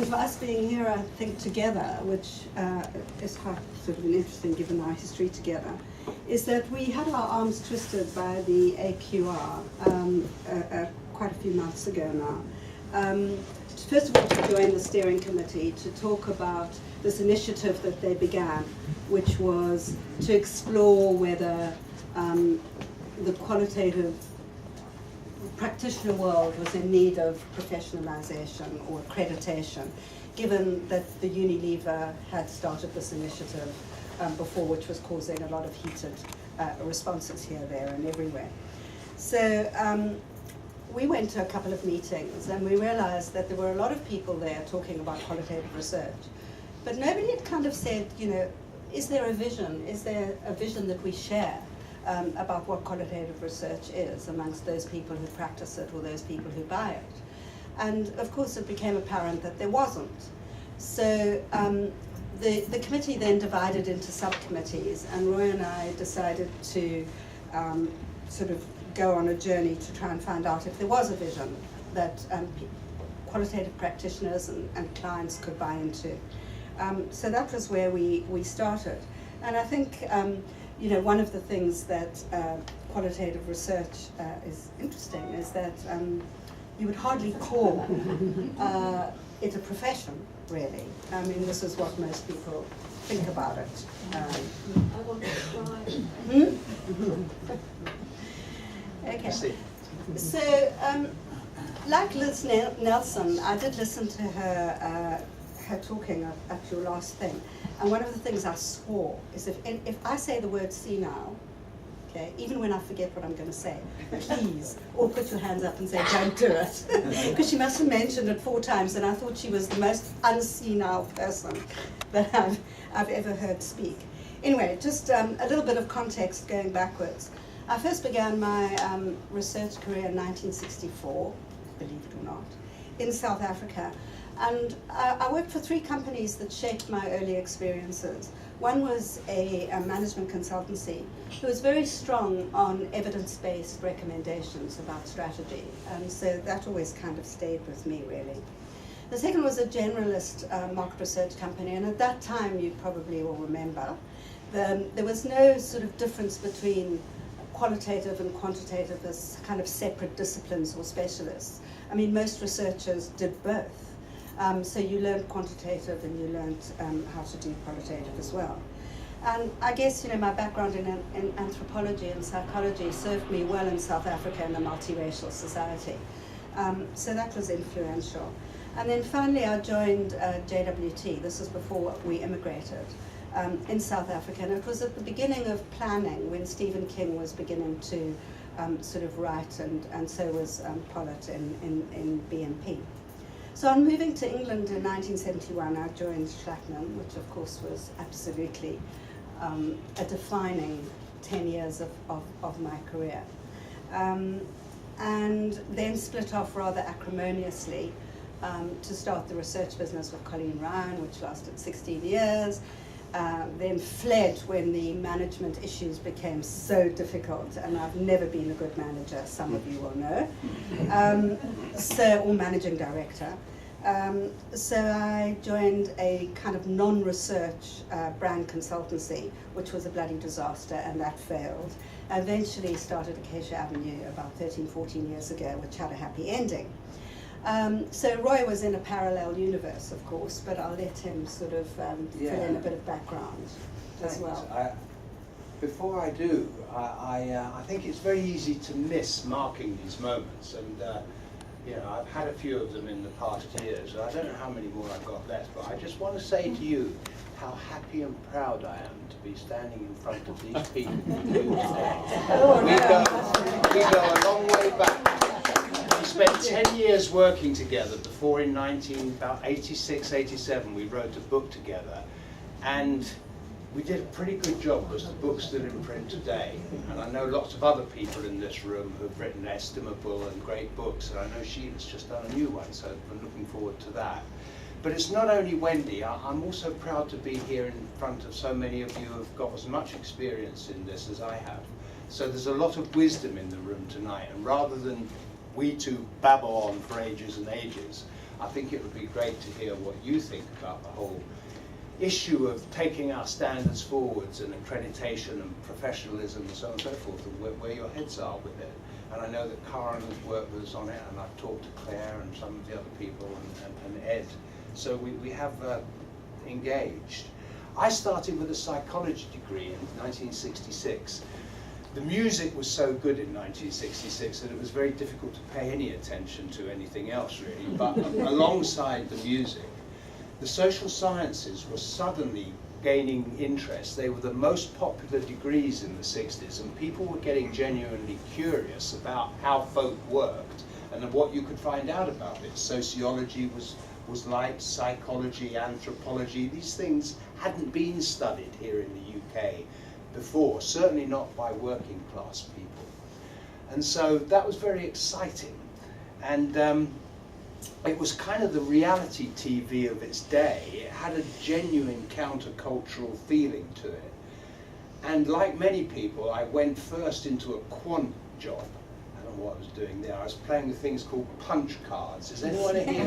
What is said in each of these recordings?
reason for us being here, I think, together, which is quite sort of interesting given our history together, is that we had our arms twisted by the AQR quite a few months ago now. First of all, to join the steering committee to talk about this initiative that they began, which was to explore whether the qualitative practitioner world was in need of professionalization or accreditation, given that the Unilever had started this initiative before, which was causing a lot of heated responses here, there, and everywhere. So we went to a couple of meetings and we realized that there were a lot of people there talking about qualitative research, but nobody had kind of said, you know, is there a vision? Is there a vision that we share about what qualitative research is amongst those people who practice it or those people who buy it? And of course it became apparent that there wasn't. So the committee then divided into subcommittees, and Roy and I decided to sort of go on a journey to try and find out if there was a vision that qualitative practitioners and clients could buy into. So that was where we started. And I think you know, one of the things that qualitative research is interesting is that you would hardly call it a profession, really. I mean, this is what most people think about it. I want to try. Okay. So, like Liz Nelson, I did listen to her talking at your last thing. And one of the things I swore is if I say the word senile, okay, even when I forget what I'm going to say, please, all put your hands up and say, don't do it. Because she must have mentioned it 4 times, and I thought she was the most unsenile person that I've ever heard speak. Anyway, just a little bit of context going backwards. I first began my research career in 1964, believe it or not, in South Africa. And I worked for 3 companies that shaped my early experiences. One was a management consultancy who was very strong on evidence-based recommendations about strategy. And so that always kind of stayed with me, really. The second was a generalist market research company. And at that time, you probably will remember, there was no sort of difference between qualitative and quantitative as kind of separate disciplines or specialists. I mean, most researchers did both. So you learned quantitative and you learned how to do qualitative as well. And I guess, you know, my background in anthropology and psychology served me well in South Africa in a multiracial society. So that was influential. And then finally I joined JWT. This is before we immigrated in South Africa. And it was at the beginning of planning when Stephen King was beginning to sort of write, and so was Pollitt in BNP. So on moving to England in 1971, I joined Schlackman, which of course was absolutely a defining 10 years of my career. And then split off rather acrimoniously to start the research business with Colleen Ryan, which lasted 16 years. Then fled when the management issues became so difficult, and I've never been a good manager, some of you will know, or managing director. So I joined a kind of non-research brand consultancy, which was a bloody disaster, and that failed. I eventually started Acacia Avenue about 13, 14 years ago, which had a happy ending. So Roy was in a parallel universe, of course, but I'll let him sort of fill in a bit of background as well. Before I do, I think it's very easy to miss marking these moments, and you know, I've had a few of them in the past years. I don't know how many more I've got left, but I just want to say to you how happy and proud I am to be standing in front of these people today. We go a long way back. We spent 10 years working together before in about 86, 87, we wrote a book together. And we did a pretty good job because the book's still in print today. And I know lots of other people in this room who've written estimable and great books. And I know Sheila's just done a new one, so I'm looking forward to that. But it's not only Wendy. I'm also proud to be here in front of so many of you who've got as much experience in this as I have. So there's a lot of wisdom in the room tonight. And rather than we two babble on for ages and ages, I think it would be great to hear what you think about the whole issue of taking our standards forwards and accreditation and professionalism and so on and so forth, and where your heads are with it. And I know that Karen has worked with us on it, and I've talked to Claire and some of the other people and Ed. So we have engaged. I started with a psychology degree in 1966. The music was so good in 1966 that it was very difficult to pay any attention to anything else really, but alongside the music, the social sciences were suddenly gaining interest. They were the most popular degrees in the 60s, and people were getting genuinely curious about how folk worked and what you could find out about it. Sociology was light, psychology, anthropology. These things hadn't been studied here in the UK before, certainly not by working class people. And so that was very exciting. And it was kind of the reality TV of its day. It had a genuine countercultural feeling to it. And like many people, I went first into a quant job. I don't know what I was doing there. I was playing with things called punch cards. Is anyone here?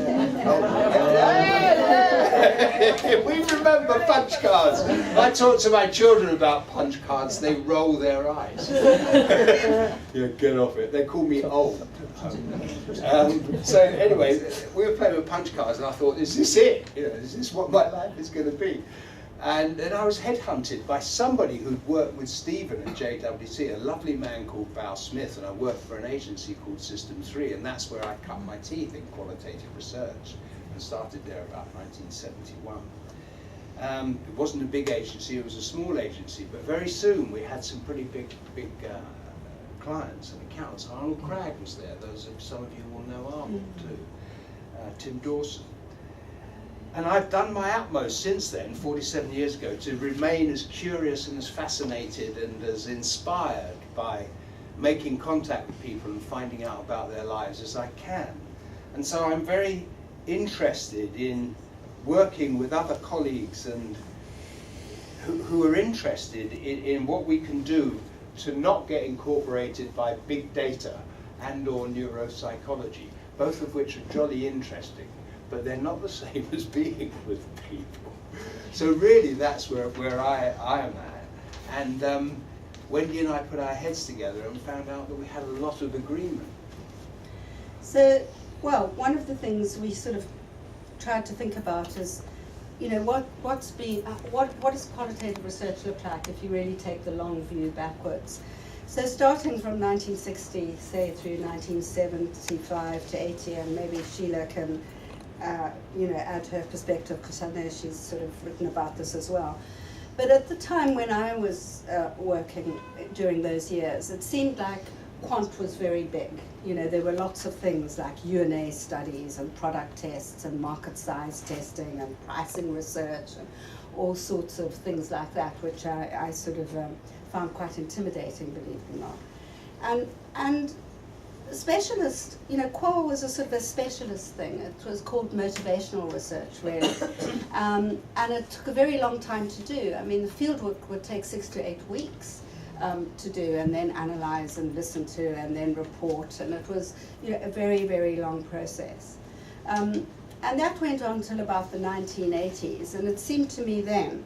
We remember punch cards. I talk to my children about punch cards, they roll their eyes. Yeah, get off it. They call me old. So anyway, we were playing with punch cards, and I thought, is this it? You know, is this what my life is going to be? And then I was headhunted by somebody who'd worked with Stephen at JWC, a lovely man called Val Smith, and I worked for an agency called System 3, and that's where I cut my teeth in qualitative research, and started there about 1971. It wasn't a big agency, it was a small agency, but very soon we had some pretty big clients and accounts. Arnold Cragg was there, some of you will know Arnold too, Tim Dawson. And I've done my utmost since then, 47 years ago, to remain as curious and as fascinated and as inspired by making contact with people and finding out about their lives as I can. And so I'm very interested in working with other colleagues and who are interested in what we can do to not get incorporated by big data and or neuropsychology, both of which are jolly interesting, but they're not the same as being with people. So really that's where I am at. And Wendy and I put our heads together and found out that we had a lot of agreement. So, well, one of the things we sort of tried to think about is, you know, what does qualitative research look like if you really take the long view backwards? So starting from 1960, say through 1975 to 80, and maybe Sheila can you know, add her perspective, because I know she's sort of written about this as well. But at the time when I was working during those years, it seemed like quant was very big. You know, there were lots of things like UNA studies and product tests and market size testing and pricing research and all sorts of things like that, which I sort of found quite intimidating, believe it or not. And specialist, you know, qual was a sort of a specialist thing. It was called motivational research, really. And it took a very long time to do. I mean, the fieldwork would take 6 to 8 weeks to do, and then analyze and listen to and then report. And it was, you know, a very, very long process. And that went on till about the 1980s. And it seemed to me then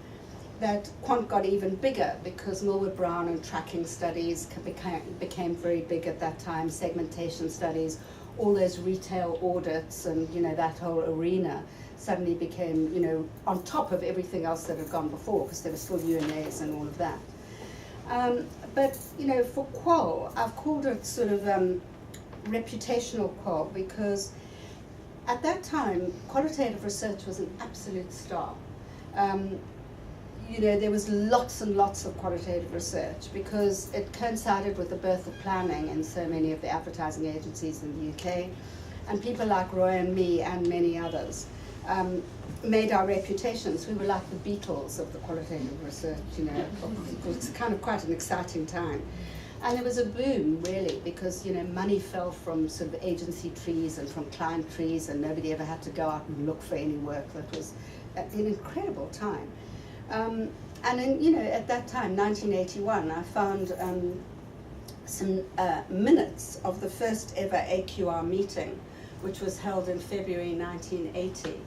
that quant got even bigger because Millward Brown and tracking studies became very big at that time, segmentation studies, all those retail audits and, you know, that whole arena suddenly became, you know, on top of everything else that had gone before, because there were still UNAs and all of that. But, you know, for qual, I've called it sort of reputational qual, because at that time, qualitative research was an absolute star. You know, there was lots and lots of qualitative research because it coincided with the birth of planning in so many of the advertising agencies in the UK. And people like Roy and me and many others made our reputations. We were like the Beatles of the qualitative research, you know. It was kind of quite an exciting time. And there was a boom, really, because, you know, money fell from sort of agency trees and from client trees, and nobody ever had to go out and look for any work. That was an incredible time. And in, you know, at that time, 1981, I found some minutes of the first ever AQR meeting which was held in February 1980.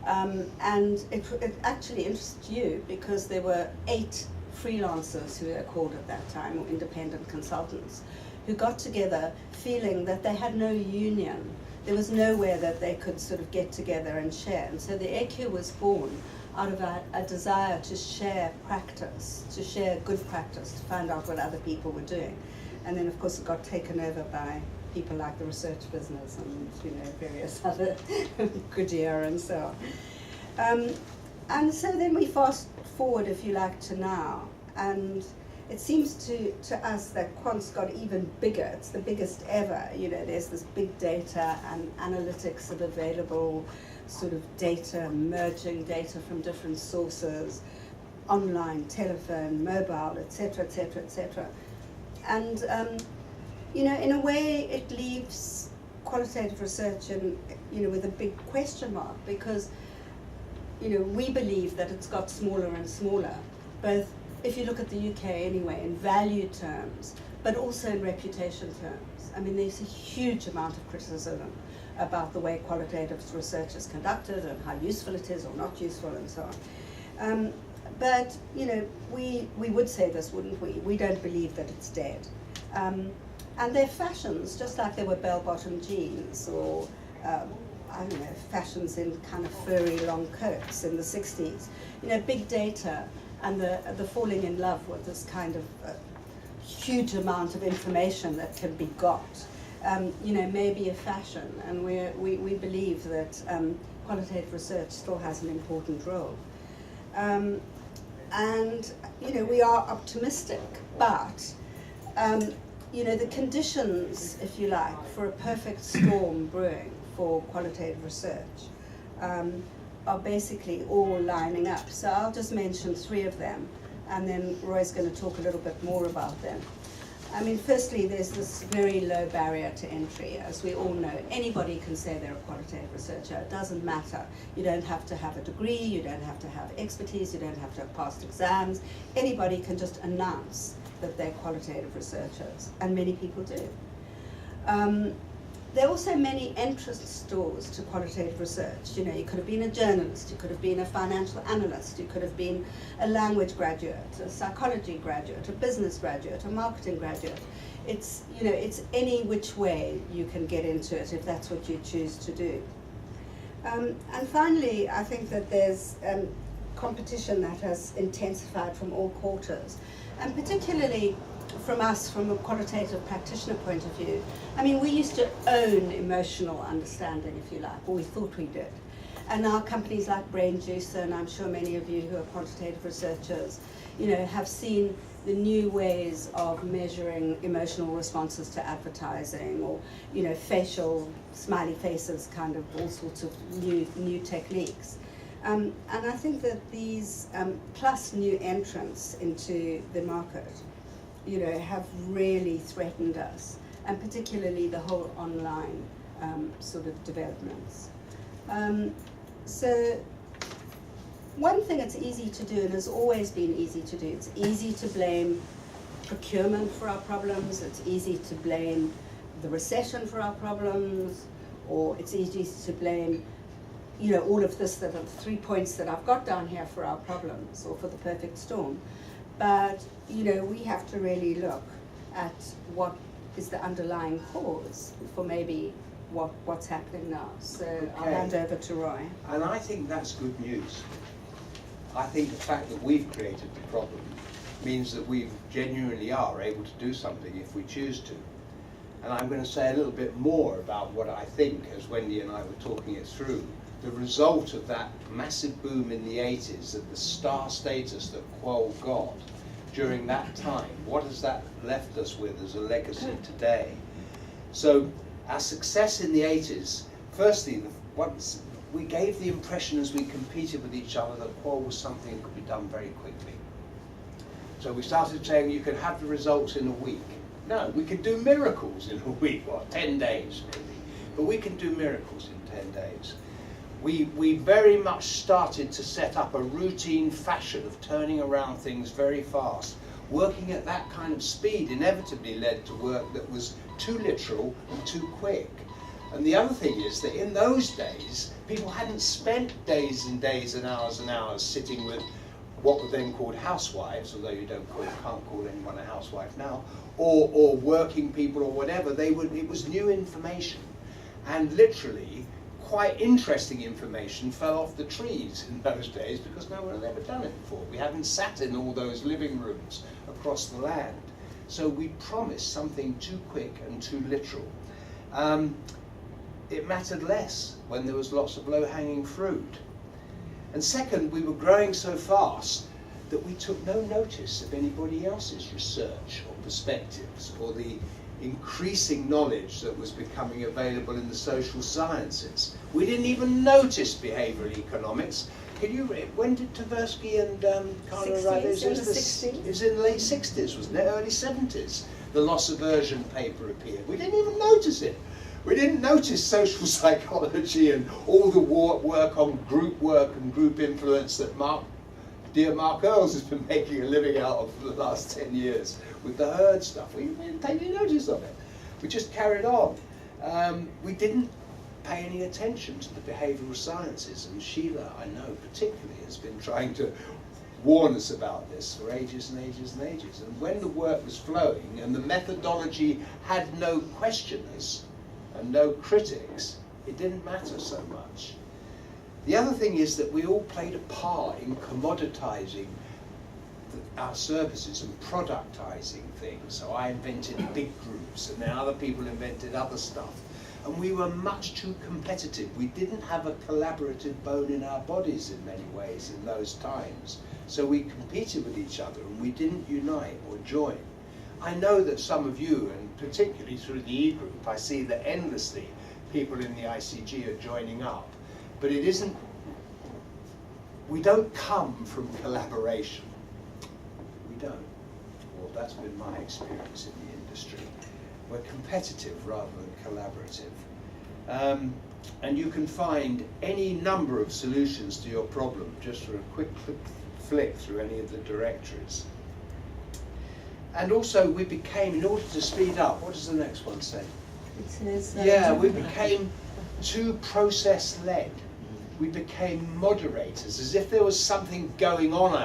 And it actually interests you because there were 8 freelancers who were called at that time, or independent consultants, who got together feeling that they had no union. There was nowhere that they could sort of get together and share. And so the AQ was born out of a desire to share practice, to share good practice, to find out what other people were doing. And then, of course, it got taken over by people like the research business and, you know, various other Goodyear and so on. And so then we fast forward, if you like, to now. And it seems to us that quant's got even bigger. It's the biggest ever. You know, there's this big data and analytics of available sort of data, merging data from different sources, online, telephone, mobile, etc., etc., etc. And, you know, in a way it leaves qualitative research in, you know, with a big question mark, because, you know, we believe that it's got smaller and smaller, both if you look at the UK anyway, in value terms, but also in reputation terms. I mean, there's a huge amount of criticism about the way qualitative research is conducted and how useful it is or not useful and so on. But, you know, we would say this, wouldn't we? We don't believe that it's dead. And they're fashions, just like there were bell-bottom jeans or, I don't know, fashions in kind of furry long coats in the 60s. You know, big data and the falling in love with this kind of huge amount of information that can be got, you know, may be a fashion. And we believe that qualitative research still has an important role. And, you know, we are optimistic, but, you know, the conditions, if you like, for a perfect storm brewing for qualitative research are basically all lining up. So I'll just mention 3 of them, and then Roy's going to talk a little bit more about them. I mean, firstly, there's this very low barrier to entry. As we all know, anybody can say they're a qualitative researcher. It doesn't matter. You don't have to have a degree, you don't have to have expertise, you don't have to have passed exams. Anybody can just announce that they're qualitative researchers, and many people do. There are also many entrance doors to qualitative research. You know, you could have been a journalist, you could have been a financial analyst, you could have been a language graduate, a psychology graduate, a business graduate, a marketing graduate. It's, you know, it's any which way you can get into it if that's what you choose to do. And finally, I think that there's competition that has intensified from all quarters, and particularly from us, from a qualitative practitioner point of view. I mean, we used to own emotional understanding, if you like, or we thought we did. And now companies like Brain Juice, and I'm sure many of you who are quantitative researchers, you know, have seen the new ways of measuring emotional responses to advertising, or, you know, facial smiley faces, kind of all sorts of new techniques. And I think that these, plus new entrants into the market, you know, have really threatened us, and particularly the whole online sort of developments. So one thing it's easy to do, and has always been easy to do, it's easy to blame procurement for our problems, it's easy to blame the recession for our problems, or it's easy to blame, you know, all of this, that are 3 points that I've got down here for our problems, or for the perfect storm. But, you know, we have to really look at what is the underlying cause for maybe what's happening now. So okay. I'll hand over to Roy. And I think that's good news. I think the fact that we've created the problem means that we genuinely are able to do something if we choose to. And I'm going to say a little bit more about what I think, as Wendy and I were talking it through, the result of that massive boom in the 80s, that the star status that Qual got during that time, what has that left us with as a legacy today? So our success in the 80s, firstly, once we gave the impression as we competed with each other that Qual was something that could be done very quickly. So we started saying you could have the results in a week. No, we could do miracles in a week, what, 10 days maybe, but we can do miracles in 10 days. We very much started to set up a routine fashion of turning around things very fast. Working at that kind of speed inevitably led to work that was too literal and too quick. And the other thing is that in those days, people hadn't spent days and days and hours sitting with what were then called housewives, although you can't call anyone a housewife now, or working people or whatever. It was new information, and literally quite interesting information fell off the trees in those days because no one had ever done it before. We hadn't sat in all those living rooms across the land. So we promised something too quick and too literal. It mattered less when there was lots of low-hanging fruit. And second, we were growing so fast that we took no notice of anybody else's research or perspectives or the increasing knowledge that was becoming available in the social sciences. We didn't even notice behavioral economics. When did Tversky and Carlo write this? In the 60s. It was in the late 60s, wasn't it? Early 70s. The loss aversion paper appeared. We didn't even notice it. We didn't notice social psychology and all the work on group work and group influence that dear Mark Earls has been making a living out of for the last 10 years with the herd stuff. We didn't take any notice of it. We just carried on. We didn't pay any attention to the behavioural sciences, and Sheila, I know particularly, has been trying to warn us about this for ages and ages and ages. And when the work was flowing and the methodology had no questioners and no critics, it didn't matter so much. The other thing is that we all played a part in commoditizing our services and productizing things. So I invented big groups, and then other people invented other stuff. And we were much too competitive. We didn't have a collaborative bone in our bodies in many ways in those times. So we competed with each other and we didn't unite or join. I know that some of you, and particularly through the E-group, I see that endlessly people in the ICG are joining up. But it isn't, we don't come from collaboration. We don't. Well, that's been my experience in the industry. We're competitive rather than collaborative. And you can find any number of solutions to your problem just for a quick flick through any of the directories. And also we became, in order to speed up, what does the next one say? It says, Yeah, we became too process-led. We became moderators, as if there was something going on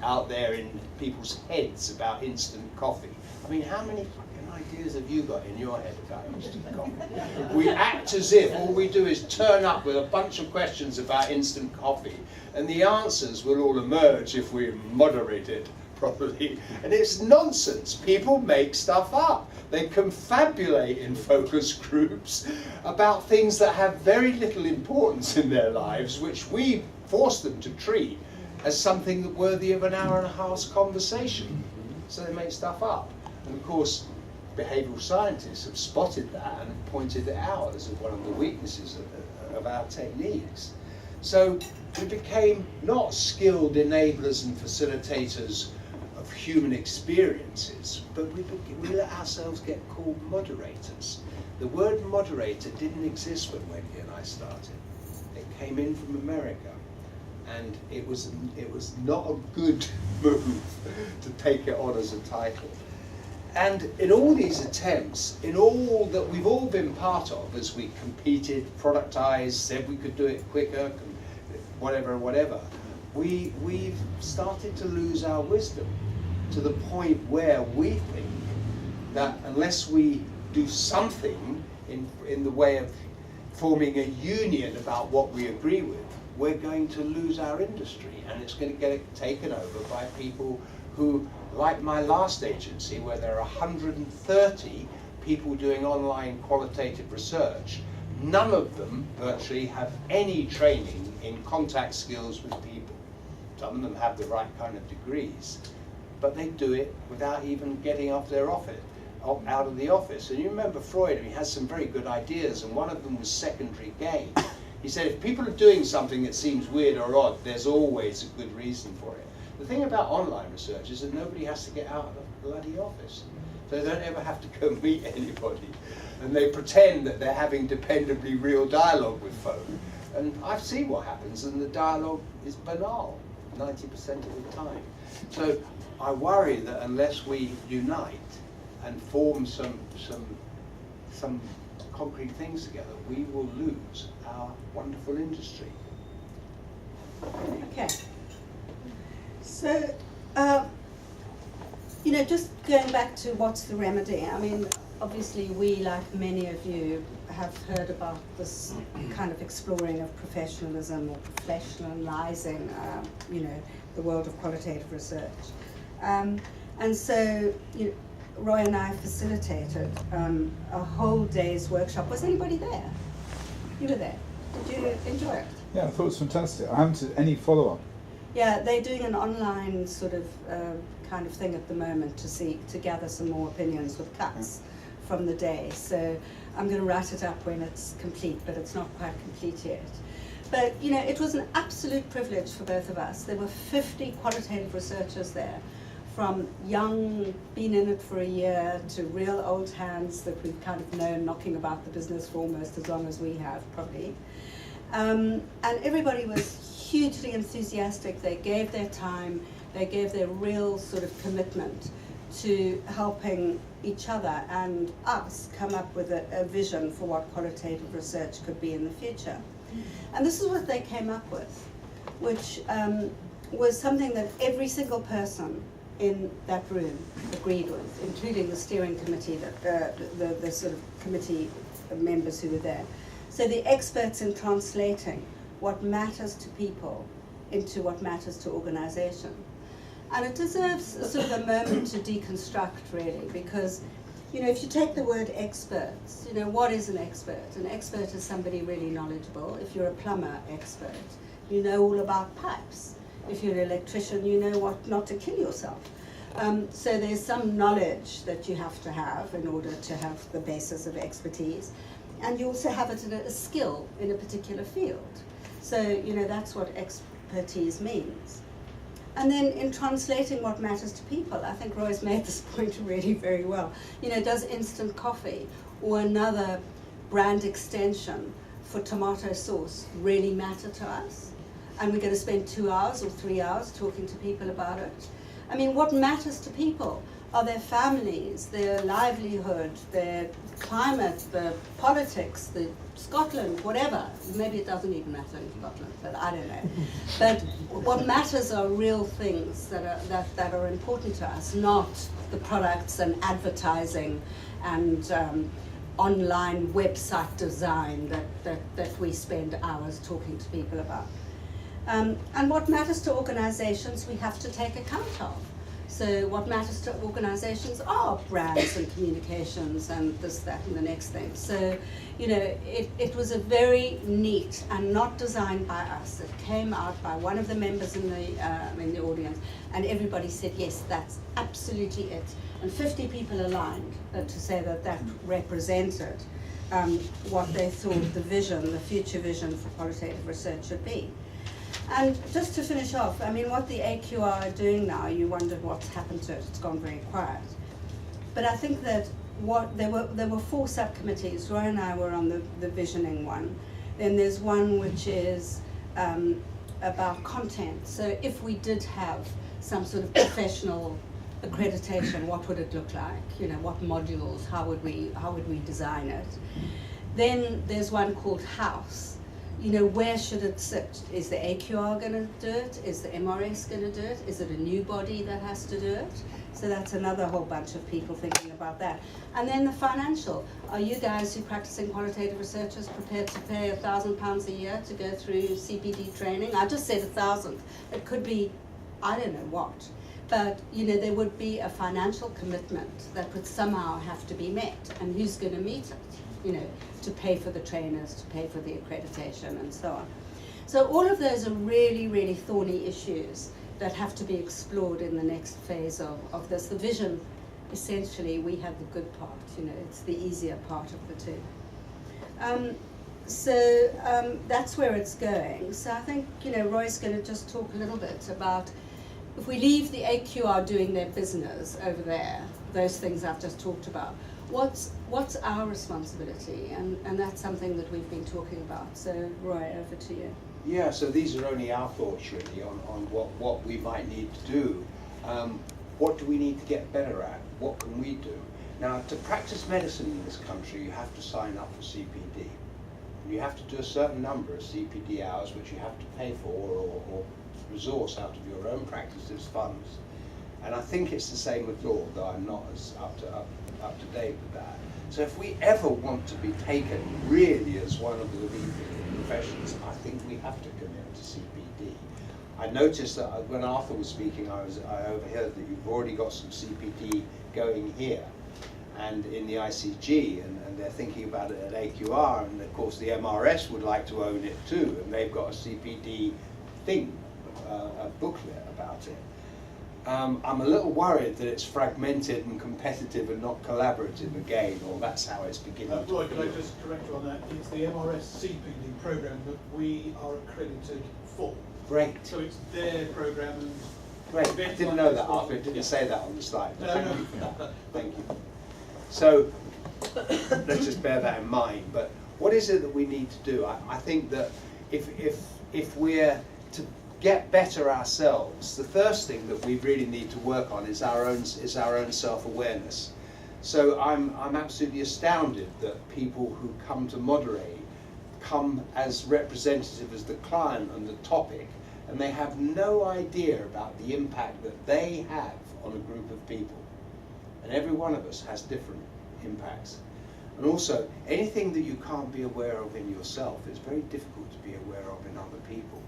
out there in people's heads about instant coffee. I mean, how many fucking ideas have you got in your head about instant coffee? We act as if all we do is turn up with a bunch of questions about instant coffee, and the answers will all emerge if we moderate it properly. And it's nonsense. People make stuff up. They confabulate in focus groups about things that have very little importance in their lives, which we force them to treat as something worthy of an hour and a half's conversation. So they make stuff up. And of course, behavioural scientists have spotted that and pointed it out as one of the weaknesses of our techniques. So we became not skilled enablers and facilitators of human experiences, but we let ourselves get called moderators. The word moderator didn't exist when Wendy and I started. It came in from America, and it was not a good move to take it on as a title. And in all these attempts, in all that we've all been part of, as we competed, productized, said we could do it quicker, whatever, we've started to lose our wisdom to the point where we think that unless we do something in the way of forming a union about what we agree with, we're going to lose our industry, and it's going to get taken over by people who, like my last agency, where there are 130 people doing online qualitative research, none of them virtually have any training in contact skills with people. Some of them have the right kind of degrees, but they do it without even getting off their office, out of the office. And you remember Freud, he has some very good ideas, and one of them was secondary gain. He said if people are doing something that seems weird or odd, there's always a good reason for it. The thing about online research is that nobody has to get out of the bloody office. So they don't ever have to go meet anybody. And they pretend that they're having dependably real dialogue with folk. And I've seen what happens, and the dialogue is banal 90% of the time. So I worry that unless we unite and form some concrete things together, we will lose our wonderful industry. Okay. So, you know, just going back to what's the remedy, I mean, obviously we, like many of you, have heard about this kind of exploring of professionalism or professionalizing, you know, the world of qualitative research. And so, you know, Roy and I facilitated a whole day's workshop. Was anybody there? You were there. Did you enjoy it? Yeah, I thought it was fantastic. I haven't had any follow-up. Yeah, they're doing an online sort of kind of thing at the moment to gather some more opinions with cuts from the day. So I'm going to write it up when it's complete, but it's not quite complete yet. But, you know, it was an absolute privilege for both of us. There were 50 qualitative researchers there, from young, been in it for a year, to real old hands that we've kind of known knocking about the business for almost as long as we have, probably. And everybody was hugely enthusiastic. They gave their time, they gave their real sort of commitment to helping each other and us come up with a vision for what qualitative research could be in the future. And this is what they came up with, which was something that every single person in that room agreed with, including the steering committee, the sort of committee members who were there. So the experts in translating what matters to people into what matters to organization. And it deserves a sort of a moment to deconstruct, really, because, you know, if you take the word experts, you know, what is an expert? An expert is somebody really knowledgeable. If you're a plumber expert, you know all about pipes. If you're an electrician, you know what not to kill yourself. So there's some knowledge that you have to have in order to have the basis of expertise. And you also have it in a skill in a particular field. So, you know, that's what expertise means. And then in translating what matters to people, I think Roy's made this point really very well. You know, does instant coffee or another brand extension for tomato sauce really matter to us? And we're going to spend 2 hours or 3 hours talking to people about it. I mean, what matters to people are their families, their livelihood, their climate, the politics, the Scotland, whatever. Maybe it doesn't even matter in Scotland, but I don't know. But what matters are real things that are important to us, not the products and advertising and online website design that we spend hours talking to people about. And what matters to organizations we have to take account of. So what matters to organizations are brands and communications and this, that, and the next thing. So, you know, it was a very neat and not designed by us. It came out by one of the members in the audience, and everybody said, yes, that's absolutely it. And 50 people aligned to say that that represented what they thought the vision, the future vision for qualitative research should be. And just to finish off, I mean, what the AQR are doing now, you wondered what's happened to it. It's gone very quiet. But I think that there were 4 subcommittees. Roy and I were on the visioning one. Then there's one which is about content. So if we did have some sort of professional accreditation, what would it look like? You know, what modules? How would we design it? Then there's one called House. You know, where should it sit? Is the AQR going to do it? Is the MRS going to do it? Is it a new body that has to do it? So that's another whole bunch of people thinking about that. And then the financial. Are you guys who practicing qualitative researchers prepared to pay £1,000 a year to go through CPD training? I just said 1,000. It could be, I don't know what. But, you know, there would be a financial commitment that would somehow have to be met. And who's going to meet it? You know, to pay for the trainers, to pay for the accreditation, and so on. So all of those are really, really thorny issues that have to be explored in the next phase of this. The vision, essentially, we have the good part, you know, it's the easier part of the two. So that's where it's going. So I think, you know, Roy's going to just talk a little bit about, if we leave the AQR doing their business over there, those things I've just talked about, what's our responsibility? And that's something that we've been talking about. So Roy, over to you. Yeah, so these are only our thoughts really on what we might need to do. What do we need to get better at? What can we do? Now, to practice medicine in this country, you have to sign up for CPD. You have to do a certain number of CPD hours, which you have to pay for or resource out of your own practice's funds. And I think it's the same with law, though I'm not as up to date with that. So if we ever want to be taken really as one of the leading professions, I think we have to commit to CPD. I noticed that when Arthur was speaking, I overheard that you've already got some CPD going here and in the ICG, and they're thinking about it at AQR, and of course the MRS would like to own it too, and they've got a CPD thing, a booklet about it. I'm a little worried that it's fragmented and competitive and not collaborative again, or that's how it's beginning to Roy, can I feel. just correct you on that? It's the MRS CPD programme that we are accredited for. Great. So it's their programme. And Great. I events didn't like know this that, one- Arthur. It didn't say that on the slide. No, Thank no. you for that. Thank you. So let's just bear that in mind. But what is it that we need to do? I think that if we're to get better ourselves, the first thing that we really need to work on is our own self-awareness. So I'm absolutely astounded that people who come to moderate come as representative as the client and the topic, and they have no idea about the impact that they have on a group of people. And every one of us has different impacts. And also, anything that you can't be aware of in yourself is very difficult to be aware of in other people.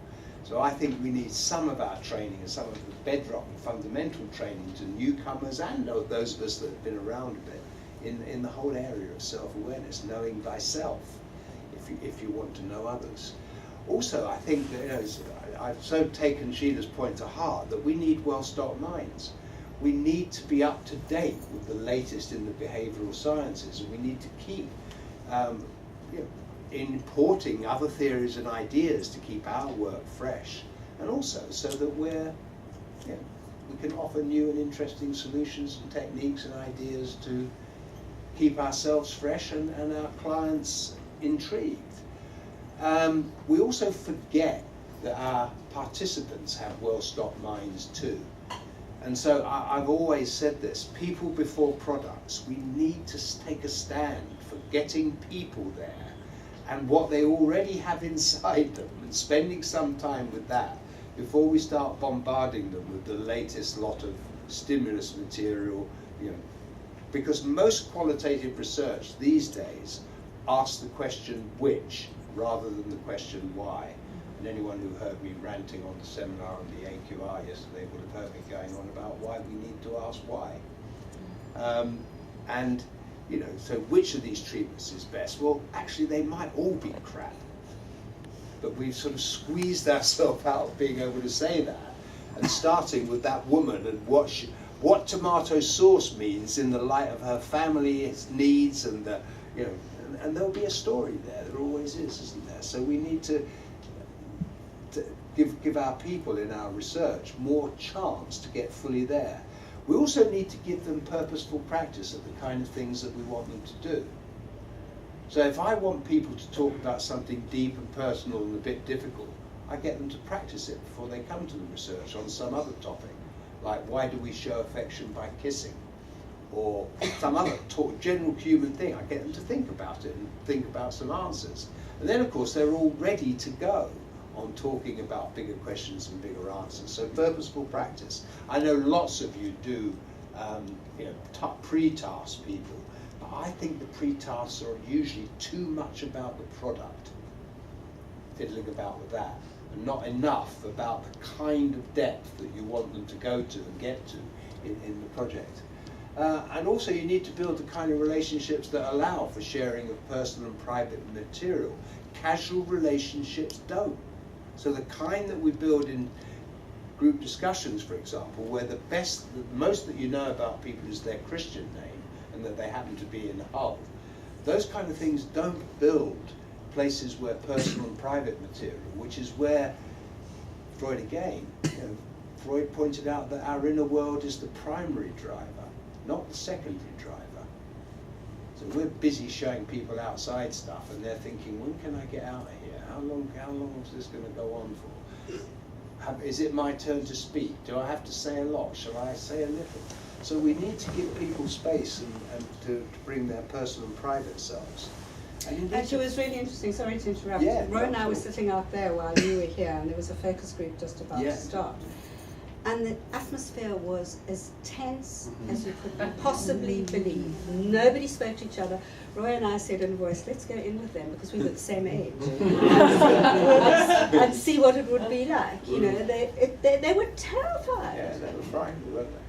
So I think we need some of our training and some of the bedrock and fundamental training to newcomers and those of us that have been around a bit in the whole area of self-awareness, knowing thyself, if you want to know others. Also, I think that, I've so taken Sheila's point to heart that we need well-stocked minds. We need to be up to date with the latest in the behavioural sciences, and we need to keep importing other theories and ideas to keep our work fresh, and also so that we can offer new and interesting solutions and techniques and ideas to keep ourselves fresh and our clients intrigued. We also forget that our participants have well-stocked minds too. And so I've always said this, people before products. We need to take a stand for getting people there and what they already have inside them, and spending some time with that before we start bombarding them with the latest lot of stimulus material, because most qualitative research these days asks the question which rather than the question why. And anyone who heard me ranting on the seminar on the AQR yesterday would have heard me going on about why we need to ask why. So which of these treatments is best? Well, actually they might all be crap, but we've sort of squeezed ourselves out of being able to say that, and starting with that woman and what tomato sauce means in the light of her family's needs, and and there'll be a story there. There always is, isn't there? So we need to give our people in our research more chance to get fully there. We also need to give them purposeful practice of the kind of things that we want them to do. So if I want people to talk about something deep and personal and a bit difficult, I get them to practice it before they come to the research on some other topic, like why do we show affection by kissing? Or some other general human thing. I get them to think about it and think about some answers. And then of course they're all ready to go on talking about bigger questions and bigger answers. So purposeful practice. I know lots of you do pre-task people, but I think the pre-tasks are usually too much about the product, fiddling about with that, and not enough about the kind of depth that you want them to go to and get to in the project. And also you need to build the kind of relationships that allow for sharing of personal and private material. Casual relationships don't. So the kind that we build in group discussions, for example, where the most that you know about people is their Christian name and that they happen to be in Hull, those kind of things don't build places where personal and private material, which is where Freud again, Freud pointed out that our inner world is the primary driver, not the secondary driver. So we're busy showing people outside stuff, and they're thinking, when can I get out of here? How long is this going to go on for? Is it my turn to speak? Do I have to say a lot? Shall I say a little? So we need to give people space and to bring their personal and private selves. And actually, it was really interesting. Sorry to interrupt. Yeah, Roy and I no, were sitting out there while you were here, and there was a focus group just about to start. And the atmosphere was as tense as you could possibly believe. Nobody spoke to each other. Roy and I said in a voice, let's go in with them, because we were the same age, and see what it would be like. You know, they were terrified. Yeah, they were frightened, weren't they?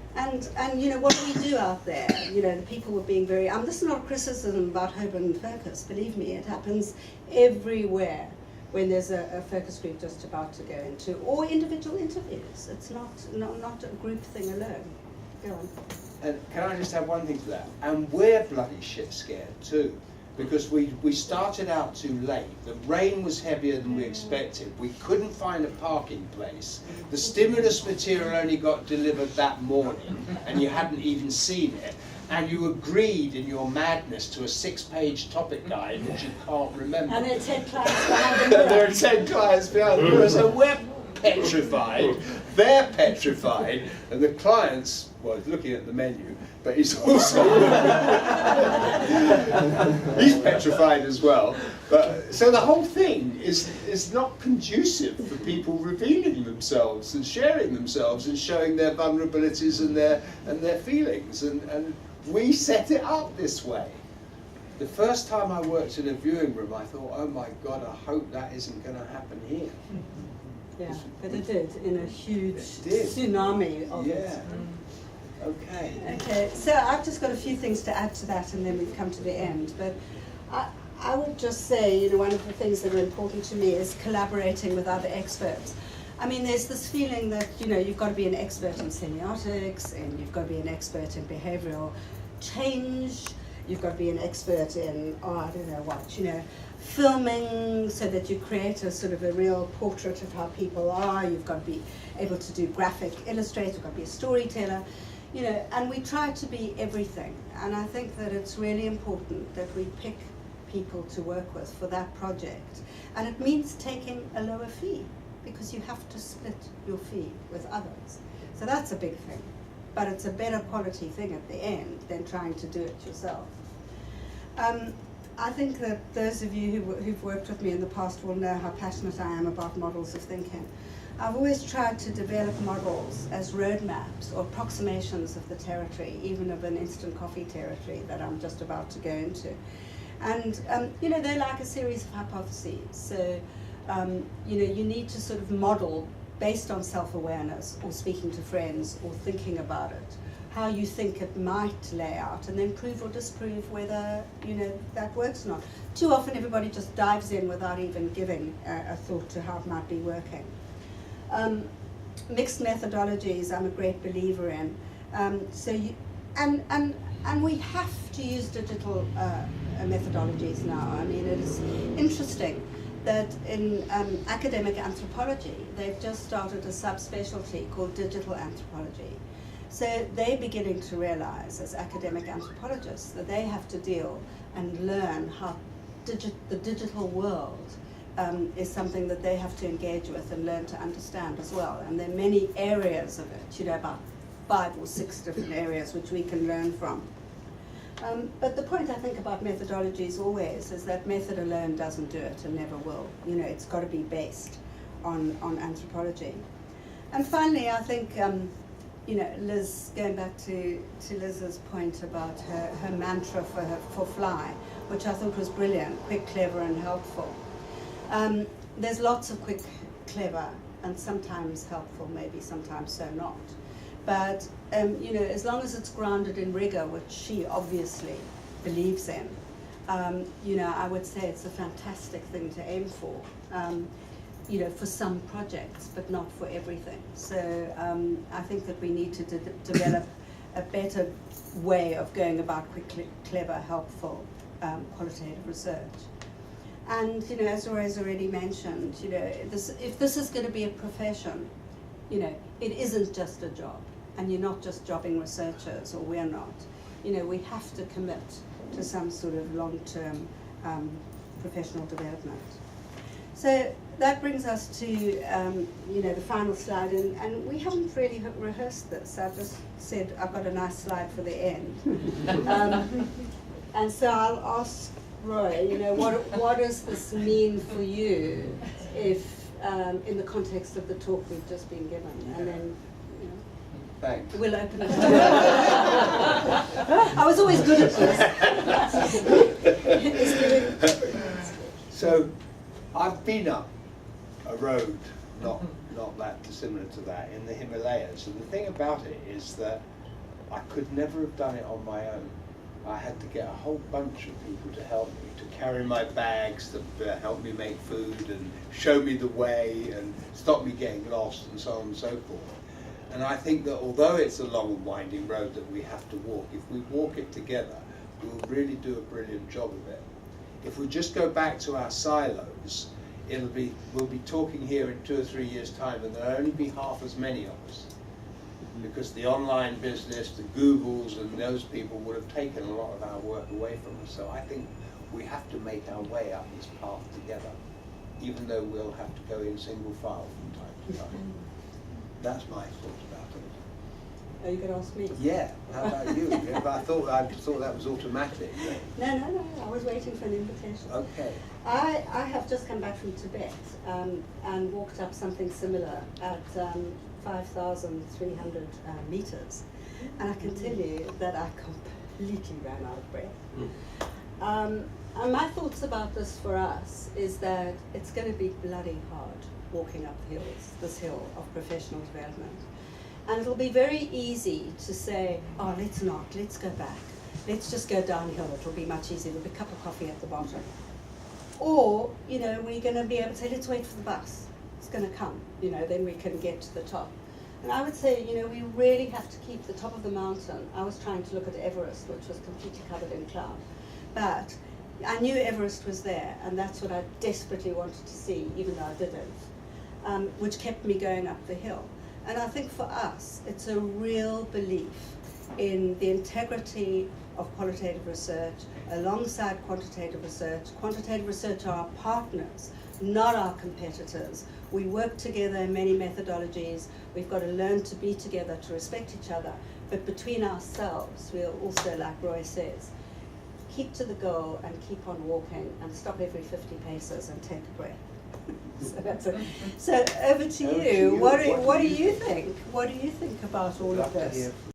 And you know, what do we do out there? You know, the people were being very, this is not a criticism about Holborn Focus, believe me, it happens everywhere when there's a focus group just about to go into, or individual interviews. It's not a group thing alone. Go on. And can I just add one thing to that? And we're bloody shit scared too, because we started out too late. The rain was heavier than we expected. We couldn't find a parking place. The stimulus material only got delivered that morning, and you hadn't even seen it. And you agreed in your madness to a 6-page topic guide which you can't remember. And there are 10 clients behind the mirror. There are 10 clients behind the mirror, so we're petrified, they're petrified, and the clients, well, he's looking at the menu, but he's also, he's petrified as well. But, so the whole thing is not conducive for people revealing themselves and sharing themselves and showing their vulnerabilities and their feelings, and we set it up this way. The first time I worked in a viewing room, I thought, oh my God, I hope that isn't going to happen here. Yeah, but it did, in a huge tsunami of it. Okay. Okay, so I've just got a few things to add to that, and then we've come to the end. But I would just say, you know, one of the things that are important to me is collaborating with other experts. I mean, there's this feeling that, you know, you've got to be an expert in semiotics, and you've got to be an expert in behavioral change, you've got to be an expert in, I don't know what, you know, filming, so that you create a sort of a real portrait of how people are. You've got to be able to do graphic illustrate, you've got to be a storyteller, you know, and we try to be everything. And I think that it's really important that we pick people to work with for that project. And it means taking a lower fee, because you have to split your fee with others. So that's a big thing. But it's a better quality thing at the end than trying to do it yourself. I think that those of you who've worked with me in the past will know how passionate I am about models of thinking. I've always tried to develop models as roadmaps or approximations of the territory, even of an instant coffee territory that I'm just about to go into. And you know, they're like a series of hypotheses. So you know, you need to sort of model based on self-awareness, or speaking to friends, or thinking about it, how you think it might lay out, and then prove or disprove whether, you know, that works or not. Too often everybody just dives in without even giving a thought to how it might be working. Mixed methodologies, I'm a great believer in. So you, and we have to use digital methodologies now. I mean, it is interesting that in academic anthropology, they've just started a subspecialty called digital anthropology. So they're beginning to realize, as academic anthropologists, that they have to deal and learn how the digital world is something that they have to engage with and learn to understand as well. And there are many areas of it, you know, about 5 or 6 different areas which we can learn from. But the point I think about methodologies always is that method alone doesn't do it and never will. You know, it's got to be based on anthropology. And finally, I think, you know, Liz, going back to Liz's point about her mantra for Fly, which I thought was brilliant: quick, clever, and helpful. There's lots of quick, clever, and sometimes helpful, maybe sometimes so not. But you know, as long as it's grounded in rigor, which she obviously believes in, you know, I would say it's a fantastic thing to aim for. You know, for some projects, but not for everything. So I think that we need to develop a better way of going about quick, clever, helpful, qualitative research. And you know, as Roy's already mentioned, you know, if this is going to be a profession, you know, it isn't just a job, and you're not just jobbing researchers, or we're not. You know, we have to commit to some sort of long-term professional development. So that brings us to you know, the final slide, and we haven't really rehearsed this. I've just said I've got a nice slide for the end. And so I'll ask Roy, you know, what does this mean for you if in the context of the talk we've just been given, and then you know, Thanks. we'll open it. I was always good at this. So, I've been up a road, not that dissimilar to that, in the Himalayas, and the thing about it is that I could never have done it on my own. I had to get a whole bunch of people to help me, to carry my bags, to help me make food and show me the way and stop me getting lost and so on and so forth. And I think that although it's a long and winding road that we have to walk, if we walk it together, we'll really do a brilliant job of it. If we just go back to our silos, we'll be talking here in 2 or 3 years' time, and there'll only be half as many of us. Because the online business, the Googles and those people would have taken a lot of our work away from us. So I think we have to make our way up this path together, even though we'll have to go in single file from time to time. That's my thoughts about it. Are you going to ask me? Yeah, how about you? I thought that was automatic. No, I was waiting for an invitation. Okay. I have just come back from Tibet and walked up something similar at 5,300 meters, and I can tell you that I completely ran out of breath. And my thoughts about this for us is that it's going to be bloody hard walking up the hills, this hill of professional development. And it'll be very easy to say, oh, let's go back. Let's just go downhill, it'll be much easier, there'll be a cup of coffee at the bottom. Or, you know, we're going to be able to say, let's wait for the bus. It's going to come, you know, then we can get to the top. And I would say, you know, we really have to keep the top of the mountain. I was trying to look at Everest, which was completely covered in cloud. But I knew Everest was there, and that's what I desperately wanted to see, even though I didn't, which kept me going up the hill. And I think for us, it's a real belief in the integrity of qualitative research alongside quantitative research. Quantitative research are our partners, not our competitors. We work together in many methodologies. We've got to learn to be together, to respect each other. But between ourselves, we'll also, like Roy says, keep to the goal and keep on walking and stop every 50 paces and take a breath. So that's it. So over to you. What do you think? What do you think about all of this?